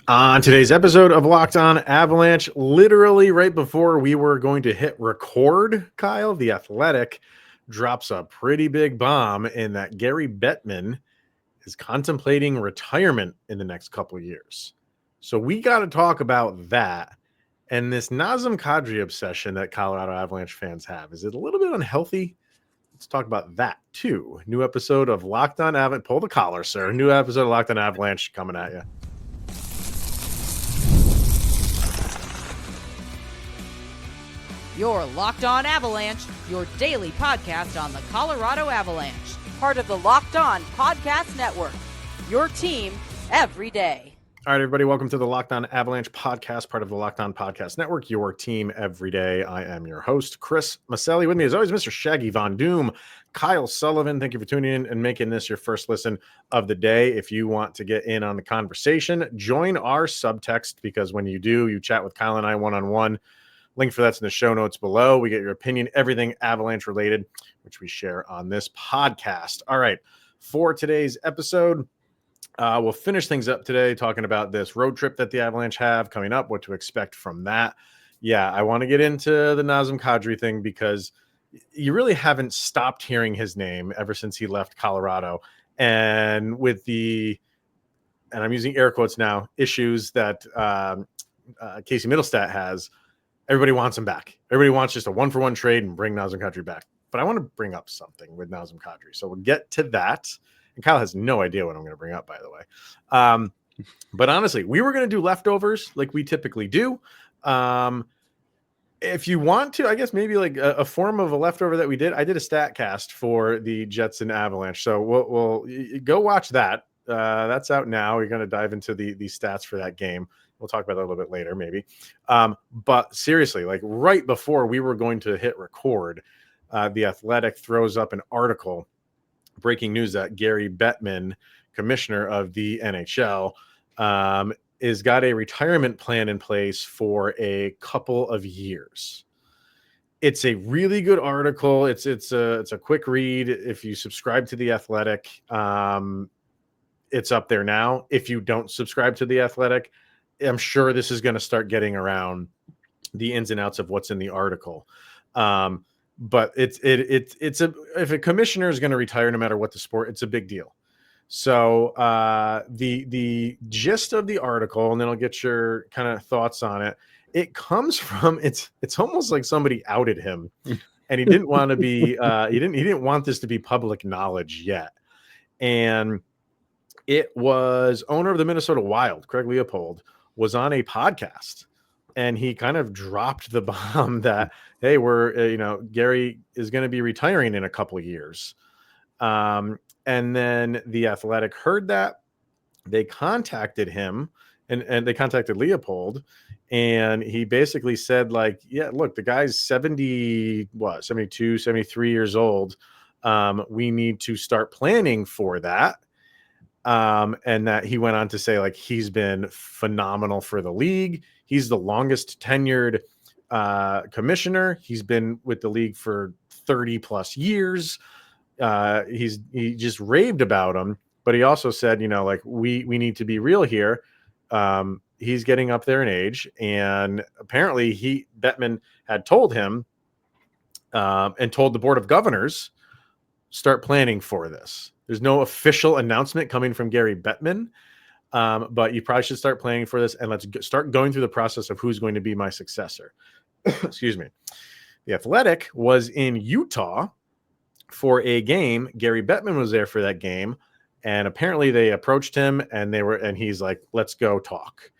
On today's episode of Locked On Avalanche, literally right before we were going to hit record, Kyle, the Athletic drops a pretty big bomb in that Gary Bettman is contemplating retirement in the next couple of years. So we got to talk about that and this Nazem Kadri obsession that Colorado Avalanche fans have. Is it a little bit unhealthy? Let's talk about that too. New episode of Locked On Avalanche. Pull the collar, sir. New episode of Locked On Avalanche coming at you. Your Locked On Avalanche, your daily podcast on the Colorado Avalanche. Part of the Locked On Podcast Network. Your team every day. All right, everybody, welcome to the Locked On Avalanche podcast, part of the Locked On Podcast Network, your team every day. I am your host, Chris Maselli. With me, as always, Mr. Shaggy Von Doom, Kyle Sullivan. Thank you for tuning in and making this your first listen of the day. If you want to get in on the conversation, join our subtext, because when you do, you chat with Kyle and I one-on-one. Link for that's in the show notes below. We get your opinion, everything Avalanche related, which we share on this podcast. All right, for today's episode, we'll finish things up today talking about this road trip that the Avalanche have coming up, what to expect from that. Yeah, I want to get into the Nazem Kadri thing because you really haven't stopped hearing his name ever since he left Colorado. And with the, and I'm using air quotes now, issues that Casey Mittelstadt has, everybody wants him back. Everybody wants just a one-for-one trade and bring Nazem Kadri back. But I want to bring up something with Nazem Kadri. So we'll get to that. And Kyle has no idea what I'm going to bring up, by the way. But honestly, we were going to do leftovers like we typically do. If you want to, I guess maybe like a form of a leftover that we did. I did a stat cast for the Jets and Avalanche. So we'll go watch that. That's out now. We're going to dive into the stats for that game. We'll talk about that a little bit later, maybe. But seriously, like right before we were going to hit record, the Athletic throws up an article, breaking news that Gary Bettman, commissioner of the NHL, is got a retirement plan in place for a couple of years. It's a really good article. It's a quick read. If you subscribe to the Athletic, it's up there now. If you don't subscribe to the Athletic, I'm sure this is going to start getting around the ins and outs of what's in the article. But it's if a commissioner is going to retire, no matter what the sport, it's a big deal. So the gist of the article, and then I'll get your kind of thoughts on it. It comes from it's almost like somebody outed him, and he didn't want to be he didn't want this to be public knowledge yet. And it was owner of the Minnesota Wild, Craig Leopold, was on a podcast, and he kind of dropped the bomb that, hey, we're, Gary is going to be retiring in a couple of years. And then the Athletic heard that. They contacted him and they contacted Leopold, and he basically said, like, yeah, look, the guy's 72, 73 years old. We need to start planning for that. And that he went on to say, like, he's been phenomenal for the league. He's the longest tenured commissioner. He's been with the league for 30 plus years. He just raved about him, but he also said, like, we need to be real here. He's getting up there in age, and apparently Bettman had told him and told the Board of Governors, start planning for this. There's no official announcement coming from Gary Bettman, but you probably should start planning for this, and let's start going through the process of who's going to be my successor. Excuse me. The Athletic was in Utah for a game. Gary Bettman was there for that game, and apparently they approached him, and he's like, let's go talk.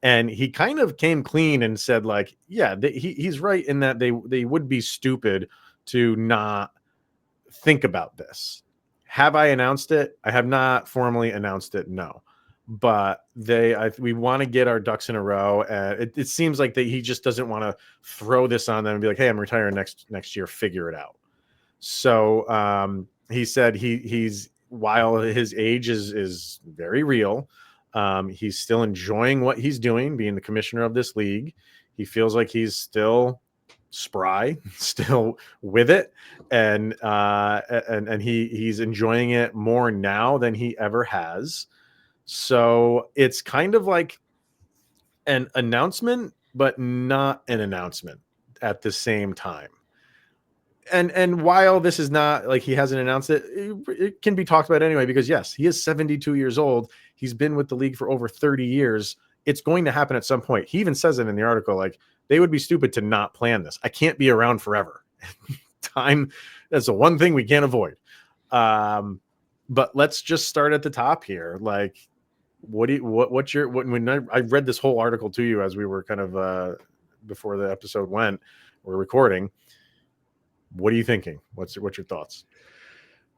And he kind of came clean and said, like, yeah, he's right in that they would be stupid to not think about this. Have I announced it? I have not formally announced it, no. But we want to get our ducks in a row. It seems like that he just doesn't want to throw this on them and be like, hey, I'm retiring next year, figure it out. So he said he's while his age is very real, he's still enjoying what he's doing, being the commissioner of this league. He feels like he's still spry, still with it, and he's enjoying it more now than he ever has. So it's kind of like an announcement, but not an announcement at the same time. And while this is not like he hasn't announced it, it can be talked about anyway, because yes, he is 72 years old. He's been with the league for over 30 years. It's going to happen at some point. He even says it in the article, like, they would be stupid to not plan this. I can't be around forever. Time, that's the one thing we can't avoid. But let's just start at the top here. Like, when I read this whole article to you as we were kind of before the episode we're recording. What are you thinking? What's your thoughts?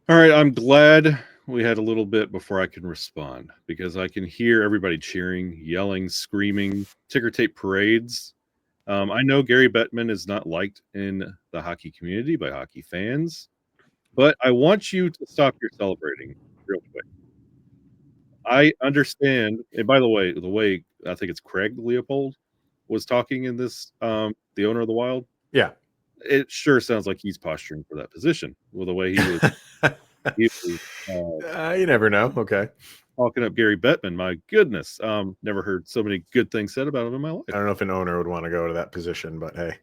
All right, I'm glad we had a little bit before I can respond, because I can hear everybody cheering, yelling, screaming, ticker tape parades. I know Gary Bettman is not liked in the hockey community by hockey fans, but I want you to stop your celebrating real quick. I understand, and by the way I think it's Craig Leopold was talking in this, the owner of the Wild. Yeah. It sure sounds like he's posturing for that position with the way he was. You never know. Okay. Talking up Gary Bettman. My goodness. Never heard so many good things said about him in my life. I don't know if an owner would want to go to that position, but hey.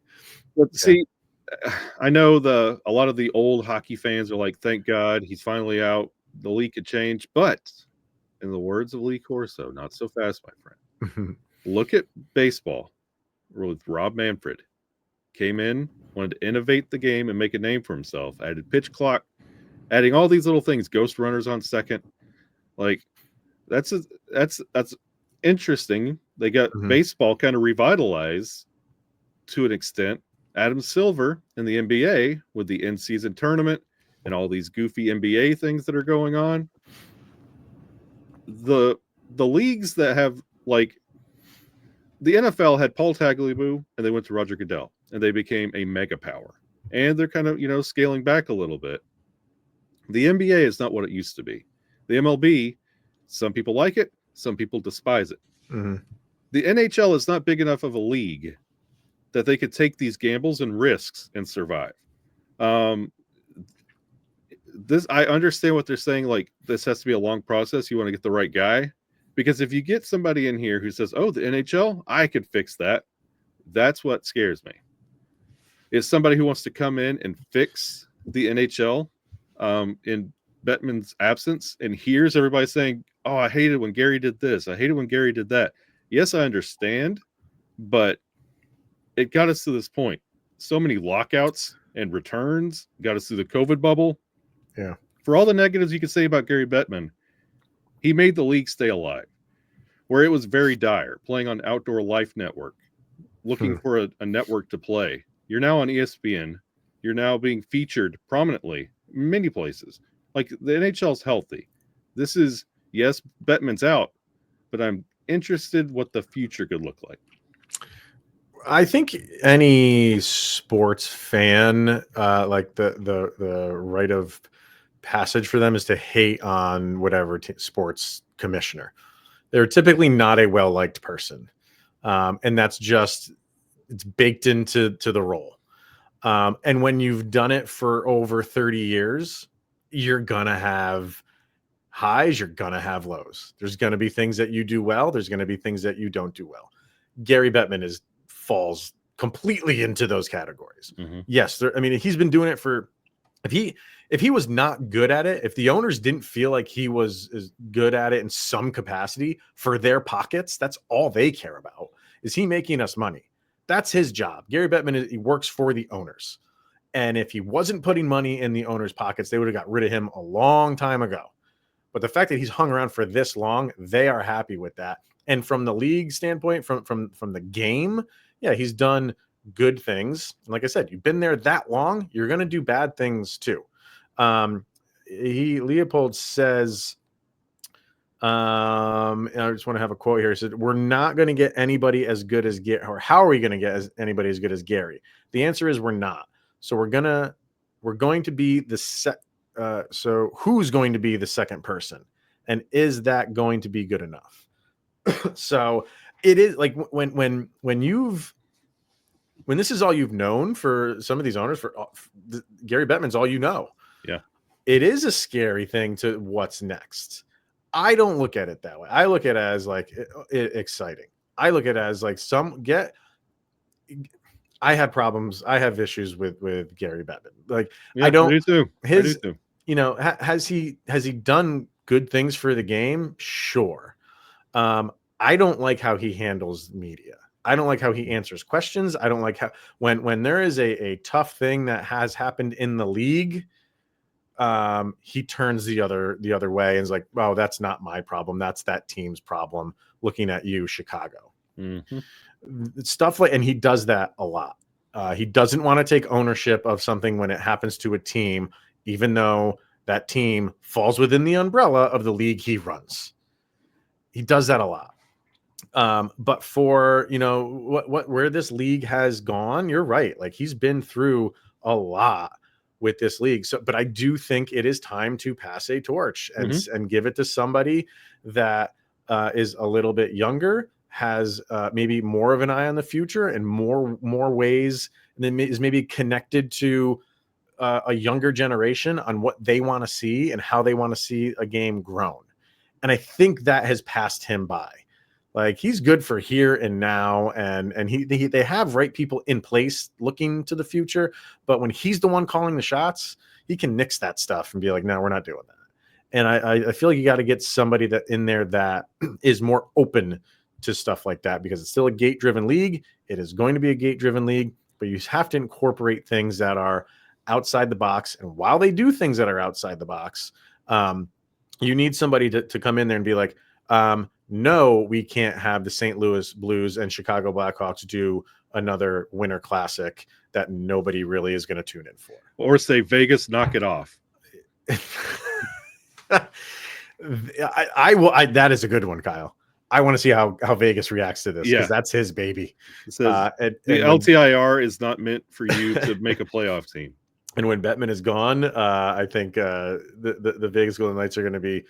But see, I know a lot of the old hockey fans are like, thank God he's finally out. The league could change. But in the words of Lee Corso, not so fast, my friend. Look at baseball with Rob Manfred. Came in, wanted to innovate the game and make a name for himself. Added pitch clock, adding all these little things, ghost runners on second. Like, that's interesting. They got baseball kind of revitalized to an extent. Adam Silver in the NBA with the in-season tournament and all these goofy NBA things that are going on. The leagues that have, like, the NFL had Paul Tagliabue and they went to Roger Goodell and they became a mega power. And they're kind of, scaling back a little bit. The NBA is not what it used to be. The MLB, some people like it, some people despise it. Mm-hmm. The NHL is not big enough of a league that they could take these gambles and risks and survive. I understand what they're saying. Like, this has to be a long process. You want to get the right guy. Because if you get somebody in here who says, oh, the NHL, I could fix that. That's what scares me. Is somebody who wants to come in and fix the NHL in Bettman's absence and hears everybody saying, oh, I hated when Gary did this. I hated when Gary did that. Yes, I understand, but it got us to this point. So many lockouts and returns got us through the COVID bubble. Yeah. For all the negatives you could say about Gary Bettman, he made the league stay alive, where it was very dire, playing on Outdoor Life Network, looking for a network to play. You're now on ESPN. You're now being featured prominently in many places. Like, the NHL's healthy. This is, yes, Bettman's out, but I'm interested what the future could look like. I think any sports fan, like the rite of passage for them is to hate on whatever sports commissioner. They're typically not a well-liked person. And that's just, it's baked into the role. And when you've done it for over 30 years, you're going to have highs, you're going to have lows. There's going to be things that you do well. There's going to be things that you don't do well. Gary Bettman falls completely into those categories. Mm-hmm. Yes. He's been doing it for, if he was not good at it, if the owners didn't feel like he was as good at it in some capacity for their pockets, that's all they care about. Is he making us money? That's his job. Gary Bettman, he works for the owners. And if he wasn't putting money in the owners' pockets, they would have got rid of him a long time ago. But the fact that he's hung around for this long, they are happy with that. And from the league standpoint, from the game, yeah, he's done good things. And like I said, you've been there that long, you're going to do bad things too. Leopold says, and I just want to have a quote here. He said, we're not going to get anybody as good as Gary, or how are we going to get anybody as good as Gary? The answer is we're not. So we're going to be so who's going to be the second person? And is that going to be good enough? So it is like when this is all you've known for some of these owners, for Gary Bettman's all you know. Yeah. It is a scary thing to what's next. I don't look at it that way. I look at it as like exciting. I look at it as like I had problems. I have issues with Gary Bettman. Like Yeah, I don't do too. I do too. has he done good things for the game? Sure. I don't like how he handles media. I don't like how he answers questions. I don't like how when there is a tough thing that has happened in the league, he turns the other way and is like, "Oh, that's not my problem. That's that team's problem." Looking at you, Chicago. Mm-hmm. Stuff like, and he does that a lot. He doesn't want to take ownership of something when it happens to a team, even though that team falls within the umbrella of the league he runs. He does that a lot. But for where this league has gone, you're right. Like he's been through a lot with this league. So, but I do think it is time to pass a torch and give it to somebody that is a little bit younger, has maybe more of an eye on the future and more ways, and then is maybe connected to a younger generation on what they want to see and how they want to see a game grown. And I think that has passed him by. Like he's good for here and now, and they have right people in place looking to the future. But when he's the one calling the shots, he can nix that stuff and be like, "No, we're not doing that." And I feel like you got to get somebody that in there that is more open to stuff like that, because it's still a gate-driven league. It is going to be a gate-driven league, but you have to incorporate things that are outside the box. And while they do things that are outside the box, you need somebody to come in there and be like, no, we can't have the St. Louis Blues and Chicago Blackhawks do another Winter Classic that nobody really is going to tune in for. Or say Vegas, knock it off. I will. That is a good one, Kyle. I want to see how Vegas reacts to this, because that's his baby. It says, the LTIR is not meant for you to make a playoff team. And when Bettman is gone, I think the Vegas Golden Knights are going to be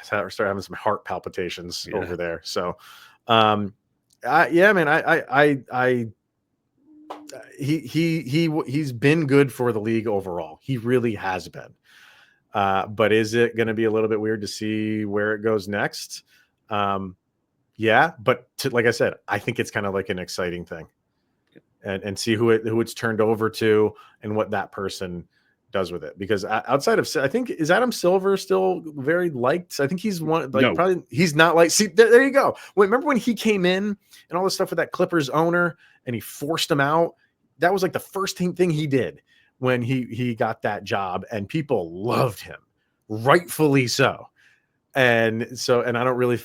start having some heart palpitations over there. So, man, he's been good for the league overall. He really has been. But is it going to be a little bit weird to see where it goes next? Yeah, but like I said, I think it's kind of like an exciting thing, and see who it's turned over to and what that person does with it. Because outside of, I think, is Adam Silver still very liked? I think he's one, like, no. Probably he's not like, see, there you go. Remember when he came in and all this stuff with that Clippers owner and he forced him out? That was like the first thing he did when he got that job, and people loved him, rightfully so. And I don't really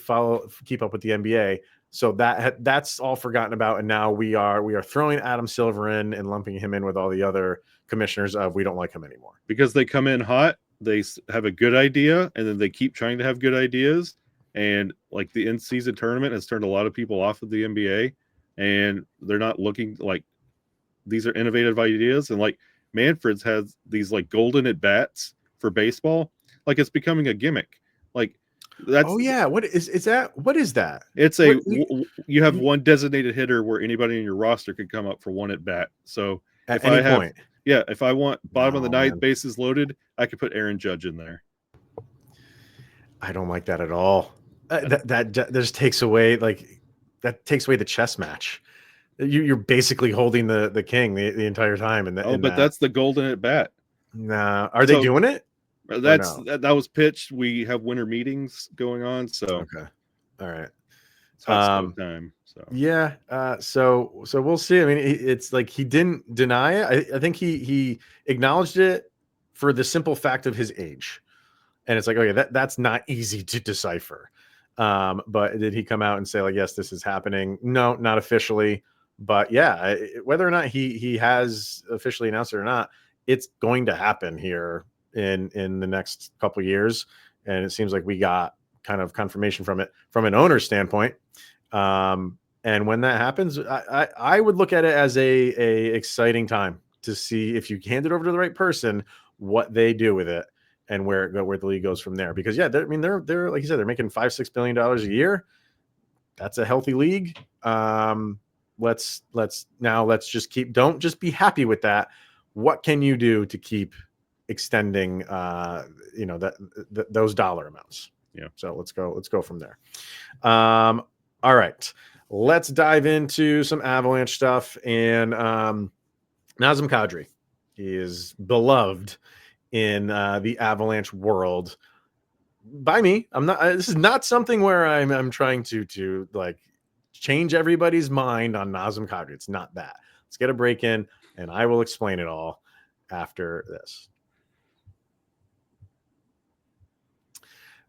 keep up with the NBA. So that's all forgotten about. And now we are throwing Adam Silver in and lumping him in with all the other commissioners of, we don't like him anymore. Because they come in hot, they have a good idea, and then they keep trying to have good ideas. And like the in-season tournament has turned a lot of people off of the NBA, and they're not looking like these are innovative ideas. And like Manfred's has these like golden at bats for baseball. Like it's becoming a gimmick. Like that's, oh yeah, what is that? What is that? It's you have one designated hitter where anybody in your roster could come up for one at bat. So at any point. Yeah, if I want bottom of the ninth, bases loaded, I could put Aaron Judge in there. I don't like that at all. That just takes away the chess match. You're basically holding the king the entire time. But that's the golden at bat. Nah, are they doing it? That was pitched. We have winter meetings going on. So okay, all right. It's hot stove time. So yeah. So we'll see. I mean, it's like he didn't deny it. I think he acknowledged it for the simple fact of his age, and it's like, okay, that's not easy to decipher. But did he come out and say like, yes, this is happening? No, not officially. But yeah, whether or not he has officially announced it or not, it's going to happen here in the next couple of years. And it seems like we got kind of confirmation from it from an owner's standpoint. And when that happens, I would look at it as a exciting time to see, if you hand it over to the right person, what they do with it and where the league goes from there. Because yeah, they're like you said, they're making $5-6 billion a year. That's a healthy league. Let's just keep, don't just be happy with that. What can you do to keep extending those dollar amounts? Yeah. So let's go from there. All right, let's dive into some Avalanche stuff. And Nazem Kadri, he is beloved in the Avalanche world by me. I'm not. This is not something where I'm trying to like change everybody's mind on Nazem Kadri. It's not that. Let's get a break in, and I will explain it all after this.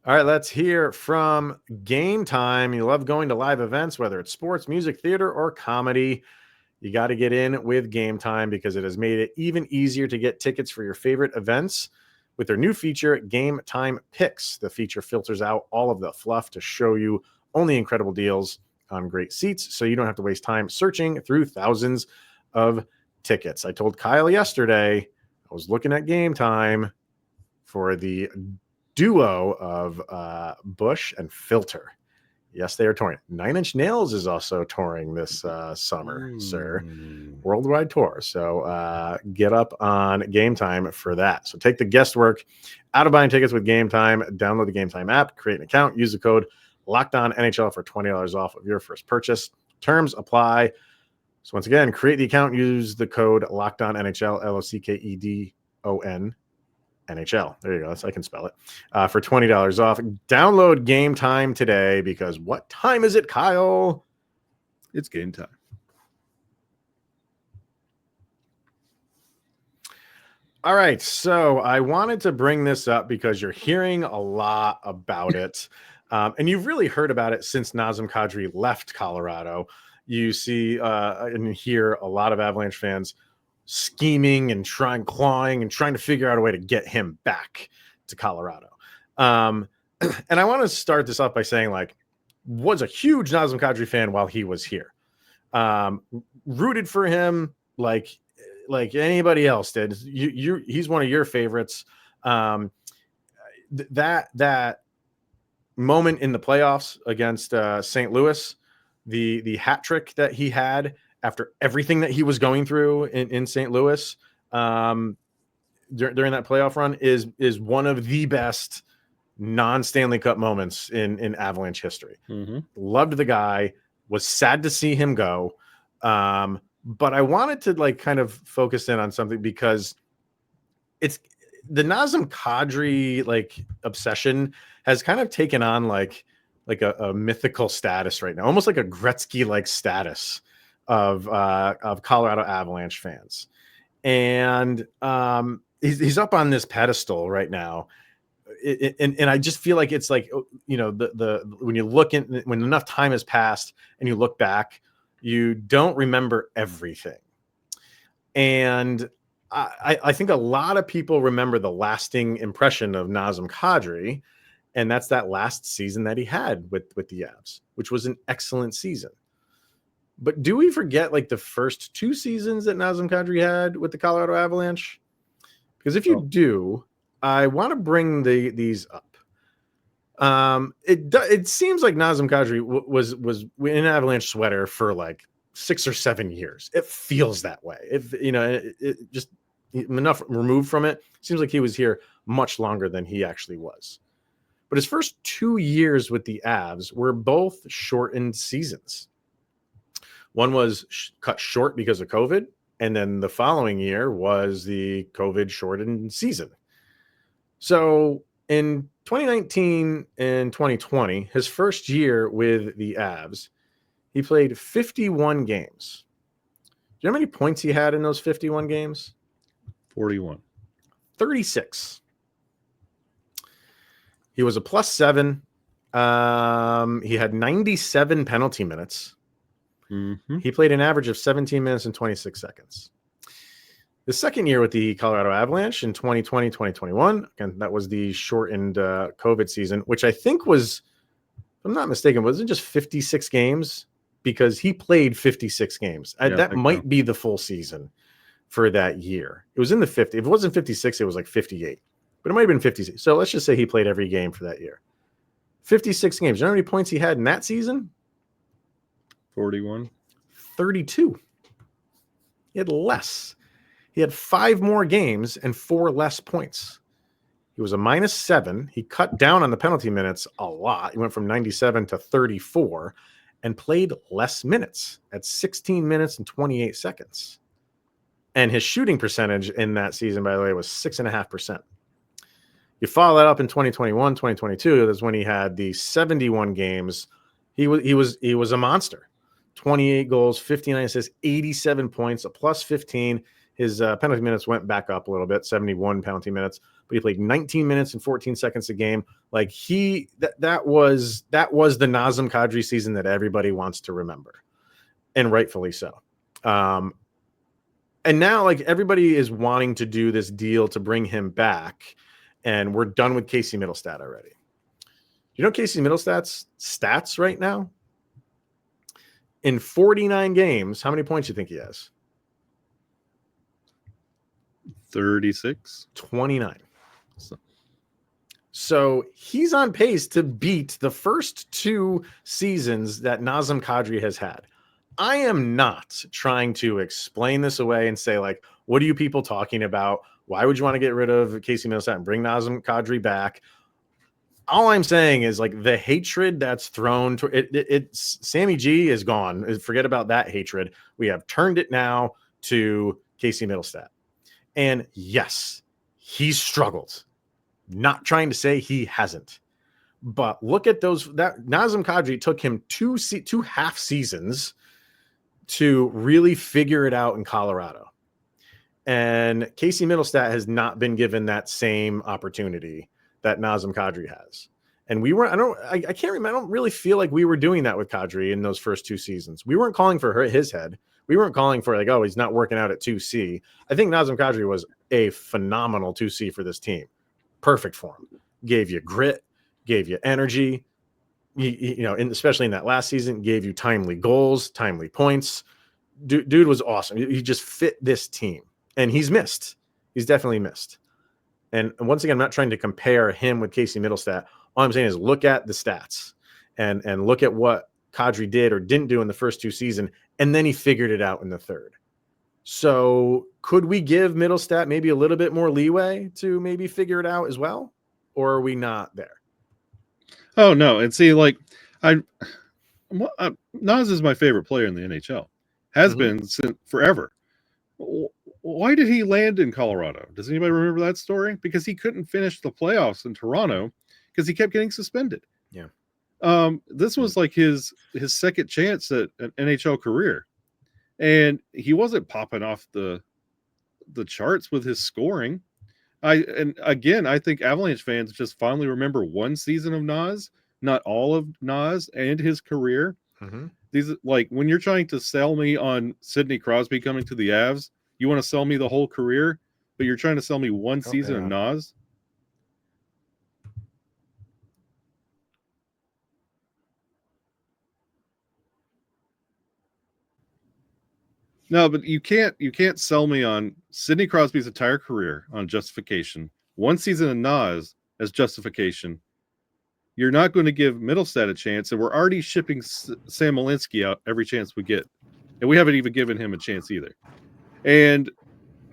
All right, let's hear from Game Time. You love going to live events, whether it's sports, music, theater, or comedy. You got to get in with Game Time because it has made it even easier to get tickets for your favorite events with their new feature, Game Time Picks. The feature filters out all of the fluff to show you only incredible deals on great seats, so you don't have to waste time searching through thousands of tickets. I told Kyle yesterday I was looking at Game Time for the duo of Bush and Filter. Yes, they are touring. 9 Inch Nails is also touring this summer, sir. Worldwide tour. So get up on Game Time for that. So take the guesswork out of buying tickets with Game Time. Download the Game Time app, create an account, use the code LOCKEDONNHL for $20 off of your first purchase. Terms apply. So once again, create the account, use the code LOCKEDONNHL, LOCKEDON. NHL. There you go. I can spell it for $20 off. Download Game Time today because what time is it, Kyle? It's game time. All right. So I wanted to bring this up because you're hearing a lot about it. And you've really heard about it since Nazem Kadri left Colorado. You see and hear a lot of Avalanche fans scheming and clawing and trying to figure out a way to get him back to Colorado. And I want to start this off by saying, like, was a huge Nazem Kadri fan while he was here. Rooted for him like anybody else did. He's one of your favorites. That moment in the playoffs against St. Louis, the hat trick that he had after everything that he was going through in St. Louis during that playoff run is one of the best non-Stanley Cup moments in Avalanche history. Mm-hmm. Loved the guy, was sad to see him go. But I wanted to like kind of focus in on something because it's the Nazem Kadri like obsession has kind of taken on like a mythical status right now, almost like a Gretzky like status of Colorado Avalanche fans. And he's up on this pedestal right now. And I just feel like it's like, you know, when you look when enough time has passed and you look back, you don't remember everything. And I think a lot of people remember the lasting impression of Nazem Kadri, and that's that last season that he had with the Avs, which was an excellent season. But do we forget like the first 2 seasons that Nazem Kadri had with the Colorado Avalanche? Because if you do, I want to bring these up. It seems like Nazem Kadri was in an Avalanche sweater for like 6 or 7 years. It feels that way. If you know, it just enough removed from it. Seems like he was here much longer than he actually was. But his first 2 years with the Avs were both shortened seasons. One was cut short because of COVID, and then the following year was the COVID shortened season. So in 2019 and 2020, his first year with the Avs, he played 51 games. Do you know how many points he had in those 51 games? 41. 36. He was a +7. He had 97 penalty minutes. Mm-hmm. He played an average of 17 minutes and 26 seconds. The second year with the Colorado Avalanche in 2020, 2021, again, that was the shortened COVID season, which I think was, if I'm not mistaken, was it just 56 games? Because he played 56 games. That might be the full season for that year. It was in the 50. If it wasn't 56, it was like 58. But it might have been 56. So let's just say he played every game for that year. 56 games. You know how many points he had in that season? 41. 32. He had less. He had 5 more games and 4 less points. He was a -7. He cut down on the penalty minutes a lot. He went from 97 to 34. and played less minutes at 16 minutes and 28 seconds. And his shooting percentage in that season, by the way, was 6.5%. You follow that up in 2021, 2022, that's when he had the 71 games. He was a monster. 28 goals, 59 assists, 87 points, a plus 15. His penalty minutes went back up a little bit, 71 penalty minutes, but he played 19 minutes and 14 seconds a game. Like that was the Nazem Kadri season that everybody wants to remember, and rightfully so. And now, like, everybody is wanting to do this deal to bring him back, and we're done with Casey Mittelstadt already. You know Casey Mittelstadt's stats right now? In 49 games, how many points do you think he has? 36. 29. So he's on pace to beat the first 2 seasons that Nazem Kadri has had. I am not trying to explain this away and say, like, what are you people talking about? Why would you want to get rid of Casey Mittelstadt and bring Nazem Kadri back? All I'm saying is, like, the hatred that's thrown to it's Sammy G is gone. Forget about that hatred. We have turned it now to Casey Mittelstadt. And yes, he's struggled. Not trying to say he hasn't. But look at those. That Nazem Kadri took him two half seasons to really figure it out in Colorado. And Casey Mittelstadt has not been given that same opportunity that Nazem Kadri has. And we were, I can't remember. I don't really feel like we were doing that with Kadri in those first 2 seasons. We weren't calling for his head. We weren't calling for, like, oh, he's not working out at 2C. I think Nazem Kadri was a phenomenal 2C for this team. Perfect for him. Gave you grit, gave you energy. You know, especially in that last season, gave you timely goals, timely points. Dude was awesome. He just fit this team, and he's missed. He's definitely missed. And once again, I'm not trying to compare him with Casey Mittelstadt. All I'm saying is look at the stats and look at what Kadri did or didn't do in the first 2 seasons, and then he figured it out in the third. So could we give Mittelstadt maybe a little bit more leeway to maybe figure it out as well? Or are we not there? Oh, no. And see, like, Nas is my favorite player in the NHL. Has been since forever. Why did he land in Colorado? Does anybody remember that story? Because he couldn't finish the playoffs in Toronto because he kept getting suspended. Yeah. This was like his second chance at an NHL career. And he wasn't popping off the charts with his scoring. I think Avalanche fans just fondly remember one season of Nas, not all of Nas and his career. Mm-hmm. These, like, when you're trying to sell me on Sidney Crosby coming to the Avs, you want to sell me the whole career, but you're trying to sell me one season of Nas. No, but you can't sell me on Sidney Crosby's entire career on justification. One season of Nas as justification. You're not going to give Mittelstadt a chance, and we're already shipping Sam Malinsky out every chance we get. And we haven't even given him a chance either. And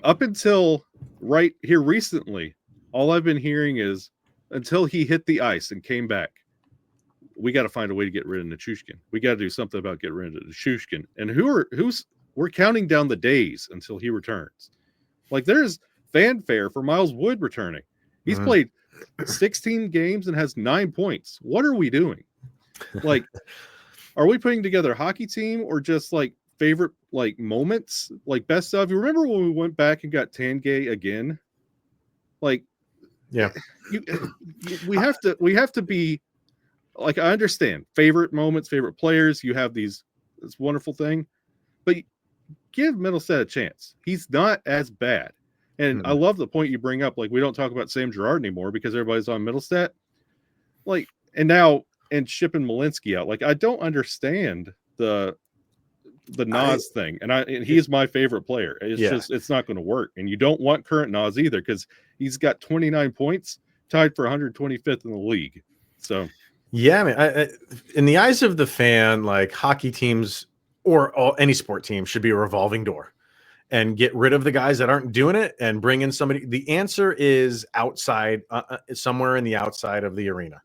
up until right here recently, all I've been hearing is until he hit the ice and came back, we got to find a way to get rid of Nichushkin. We got to do something about getting rid of Nichushkin. And we're counting down the days until he returns. Like, there's fanfare for Miles Wood returning. He's played 16 games and has 9 points. What are we doing? Like, are we putting together a hockey team or just, like, favorite, like, moments, like, best of? You remember when we went back and got Tangay again? Like, yeah, we have to be, like, I understand favorite moments, favorite players. You have this wonderful thing, but give Mittelstadt a chance. He's not as bad. And I love the point you bring up. Like, we don't talk about Sam Girard anymore because everybody's on Mittelstadt. Like, and shipping Malinsky out. Like, I don't understand the Nas thing. And he's my favorite player. It's just, it's not going to work. And you don't want current Nas either because he's got 29 points, tied for 125th in the league. So, yeah, I mean, in the eyes of the fan, like, hockey teams or any sport team should be a revolving door. And get rid of the guys that aren't doing it and bring in somebody. The answer is outside, somewhere in the outside of the arena.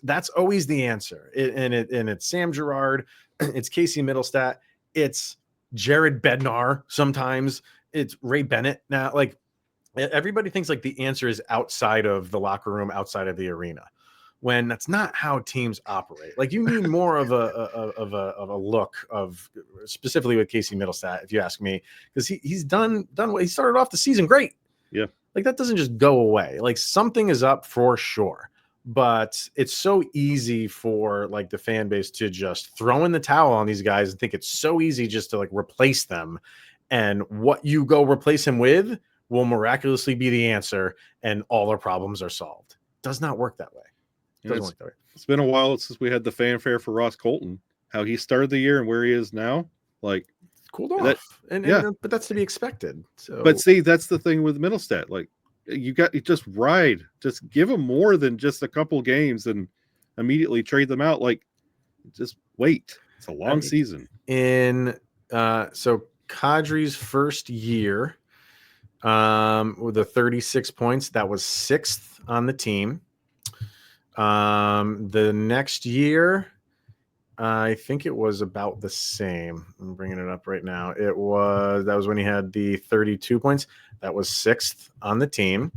that's always the answer. And it's Sam Girard, it's Casey Mittelstadt, it's Jared Bednar. Sometimes it's Ray Bennett. Now, like, everybody thinks like the answer is outside of the locker room, outside of the arena, when that's not how teams operate. Like, you need more of a look of, specifically with Casey Mittelstadt, if you ask me, because he's done what he started off the season great. Yeah. Like, that doesn't just go away. Like, something is up for sure, but it's so easy for like the fan base to just throw in the towel on these guys and think it's so easy just to like replace them. And what you go replace him with will miraculously be the answer, and all our problems are solved. Does not work that way. Doesn't work that way. It's been a while since we had the fanfare for Ross Colton. How he started the year and where he is now, like, cooled off. But that's to be expected. So, but see, that's the thing with Mittelstadt. Like, you just ride, just give them more than just a couple games and immediately trade them out. Like, just wait. It's a long season. So Kadri's first year, with the 36 points, that was 6th on the team. The next year, I think it was about the same. I'm bringing it up right now. That was when he had the 32 points. That was 6th on the team.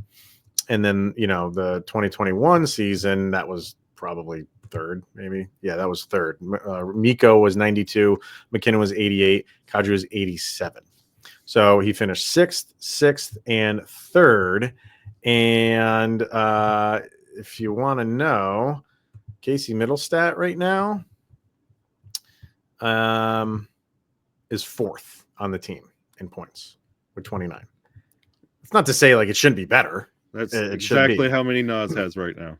And then, the 2021 season, that was probably 3rd, maybe. Yeah, that was 3rd. Mikko was 92. McKinnon was 88. Kadri was 87. So he finished 6th, and 3rd. And if you want to know, Casey Mittelstadt right now is 4th on the team in points with 29. It's not to say like it shouldn't be better. That's it exactly how many Nas has right now.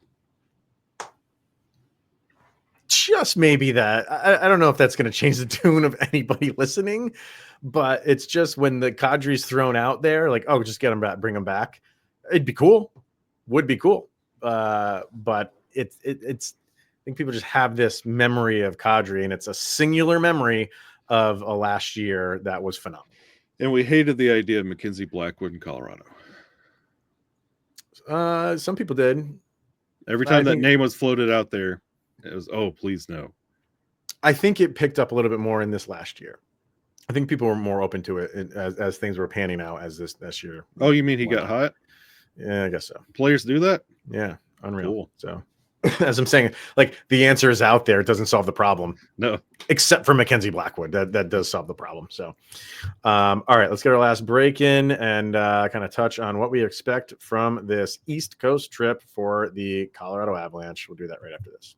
Just maybe that. I don't know if that's going to change the tune of anybody listening, but it's just when the Kadri's thrown out there, like, oh, just get him back, bring him back. It'd be cool. Would be cool. But it's I think people just have this memory of Kadri, and it's a singular memory of a last year that was phenomenal. And we hated the idea of Mackenzie Blackwood in Colorado. Some people did. Every time that name was floated out there, it was, oh, please no. I think it picked up a little bit more in this last year. I think people were more open to it as things were panning out as this year. Oh, you mean he got hot? Yeah, I guess so. Players do that? Yeah, unreal. Cool. So, as I'm saying, like, the answer is out there. It doesn't solve the problem. No. Except for Mackenzie Blackwood. That does solve the problem. So, all right, let's get our last break in and kind of touch on what we expect from this East Coast trip for the Colorado Avalanche. We'll do that right after this.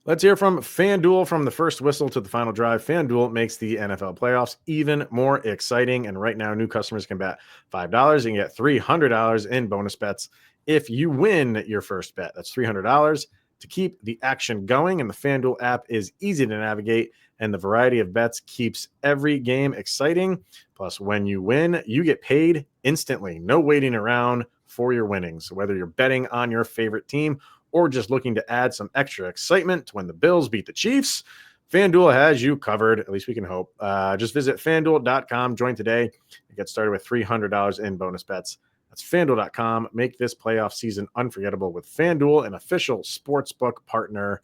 Let's hear from FanDuel. From the first whistle to the final drive, FanDuel makes the NFL playoffs even more exciting. And right now, new customers can bet $5 and get $300 in bonus bets if you win your first bet. That's $300 to keep the action going. And the FanDuel app is easy to navigate, and the variety of bets keeps every game exciting. Plus, when you win, you get paid instantly. No waiting around for your winnings. So whether you're betting on your favorite team or just looking to add some extra excitement to when the Bills beat the Chiefs, FanDuel has you covered. At least we can hope. Just visit FanDuel.com. Join today and get started with $300 in bonus bets. That's FanDuel.com. Make this playoff season unforgettable with FanDuel, an official sportsbook partner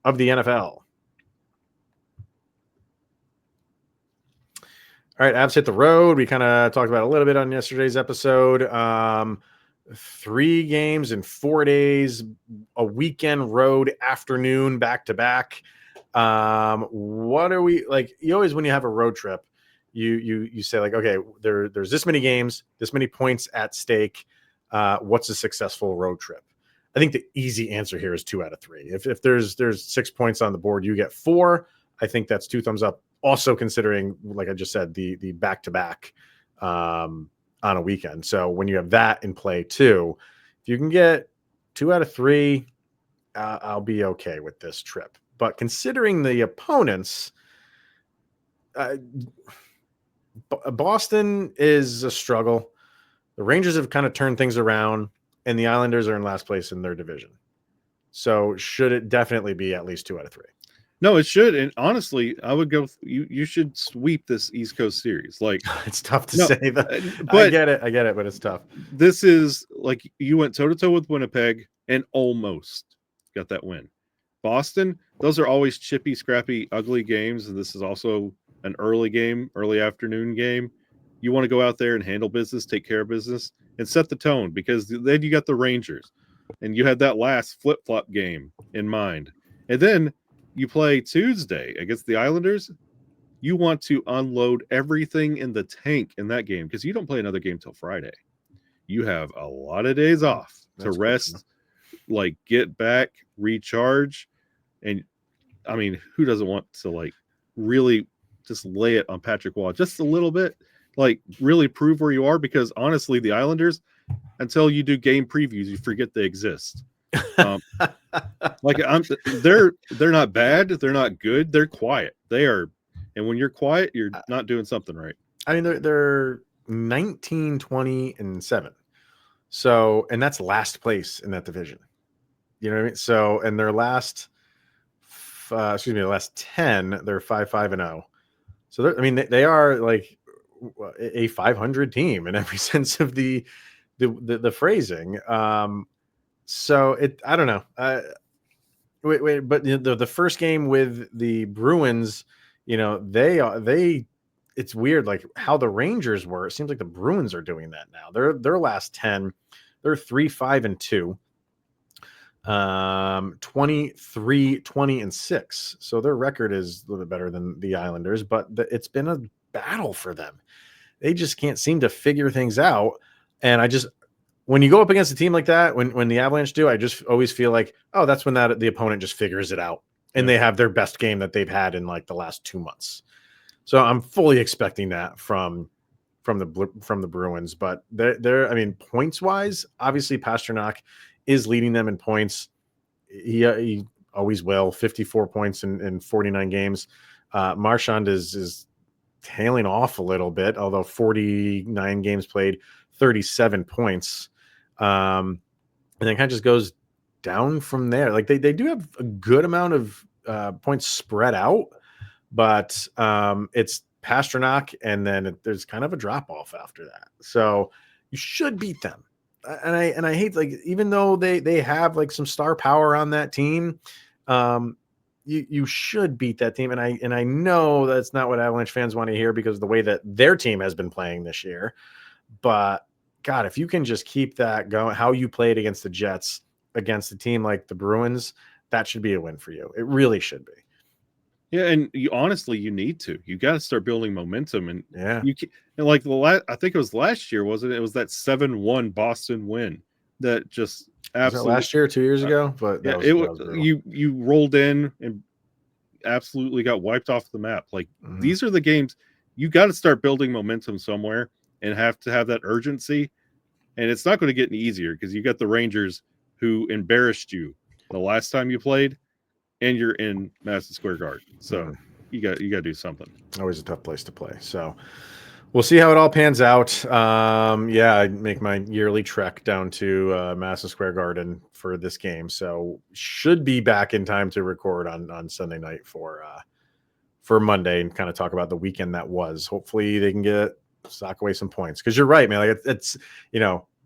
of the NFL. All right, Avs hit the road. We kind of talked about it a little bit on yesterday's episode. 3 games in 4 days, a weekend road afternoon back to back. What are we like? You always, when you have a road trip, you say like, okay, there's this many games, this many points at stake. What's a successful road trip? I think the easy answer here is 2 out of 3. If there's 6 points on the board, you get 4. I think that's 2 thumbs up. Also considering, like I just said, the back to back on a weekend. So when you have that in play too, if you can get 2 out of 3, I'll be okay with this trip. But considering the opponents, Boston is a struggle. The Rangers have kind of turned things around, and the Islanders are in last place in their division. So should it definitely be at least 2 out of 3? No, it should. And honestly, I would go. You should sweep this East Coast series. Like It's tough to no, say that. but I get it, but it's tough. this is like you went toe to toe with Winnipeg and almost got that win. Boston, those are always chippy, scrappy, ugly games, and this is also an early game, early afternoon game. You want to go out there and handle business, take care of business, and set the tone because then you got the Rangers, and you had that last flip flop game in mind, and then you play Tuesday against the Islanders. You want to unload everything in the tank in that game because you don't play another game till Friday. You have a lot of days off to rest, like get back, recharge. And I mean, who doesn't want to like really just lay it on Patrick Waugh just a little bit, like really prove where you are? Because honestly, the Islanders, until you do game previews, you forget they exist. They're not bad, they're not good, they're quiet. They are, and when you're quiet, you're not doing something right. I mean, they're 19, 20, and 7. So, and that's last place in that division. You know what I mean? So, and their last, the last 10, they're 5-5-0. So, I mean, they are like a 500 team in every sense of the phrasing. So I don't know. But the first game with the Bruins, it's weird, like how the Rangers were. It seems like the Bruins are doing that now. Their last 10, they're 3-5-2, 23, 20, and 6. So their record is a little bit better than the Islanders, but it's been a battle for them. They just can't seem to figure things out. And when you go up against a team like that, when the Avalanche do, I just always feel like, oh, that's when the opponent just figures it out and they have their best game that they've had in like the last 2 months. So I'm fully expecting that from the Bruins, but they're I mean, points wise, obviously Pasternak is leading them in points. He always will. 54 points in 49 games. Marchand is tailing off a little bit, although 49 games played, 37 points. And then kind of just goes down from there. Like they do have a good amount of points spread out, but it's Pasternak, and then there's kind of a drop off after that. So you should beat them. And I hate, like, even though they have like some star power on that team, you should beat that team. And I know that's not what Avalanche fans want to hear because of the way that their team has been playing this year. But God, if you can just keep that going, how you played against the Jets, against a team like the Bruins, that should be a win for you. It really should be. Yeah, and you need to. You got to start building momentum, and you can, and like I think it was last year, wasn't it? It was that 7-1 Boston win that just absolutely last year, 2 years ago. But yeah, you rolled in and absolutely got wiped off the map. Like these are the games you got to start building momentum somewhere and have to have that urgency. And it's not going to get any easier because you got the Rangers who embarrassed you the last time you played. And you're in Madison Square Garden, so you got to do something. Always a tough place to play. So we'll see how it all pans out. I make my yearly trek down to Madison Square Garden for this game, so should be back in time to record on Sunday night for Monday and kind of talk about the weekend that was. Hopefully they can sock away some points, because you're right, man. Like it's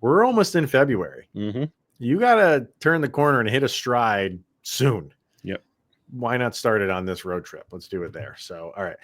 we're almost in February. You got to turn the corner and hit a stride soon. Yep. Why not start it on this road trip? Let's do it there. So, all right.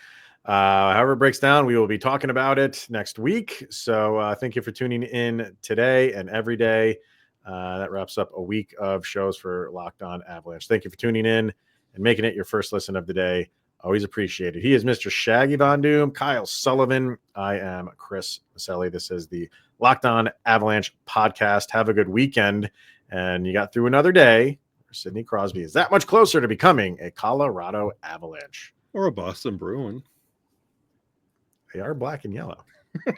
However it breaks down, we will be talking about it next week. So thank you for tuning in today and every day. That wraps up a week of shows for Locked On Avalanche. Thank you for tuning in and making it your first listen of the day. Always appreciated. He is Mr. Shaggy Von Doom, Kyle Sullivan. I am Chris Maselli. This is the Locked On Avalanche podcast. Have a good weekend. And you got through another day. Sidney Crosby is that much closer to becoming a Colorado Avalanche. Or a Boston Bruin. They are black and yellow. Yeah.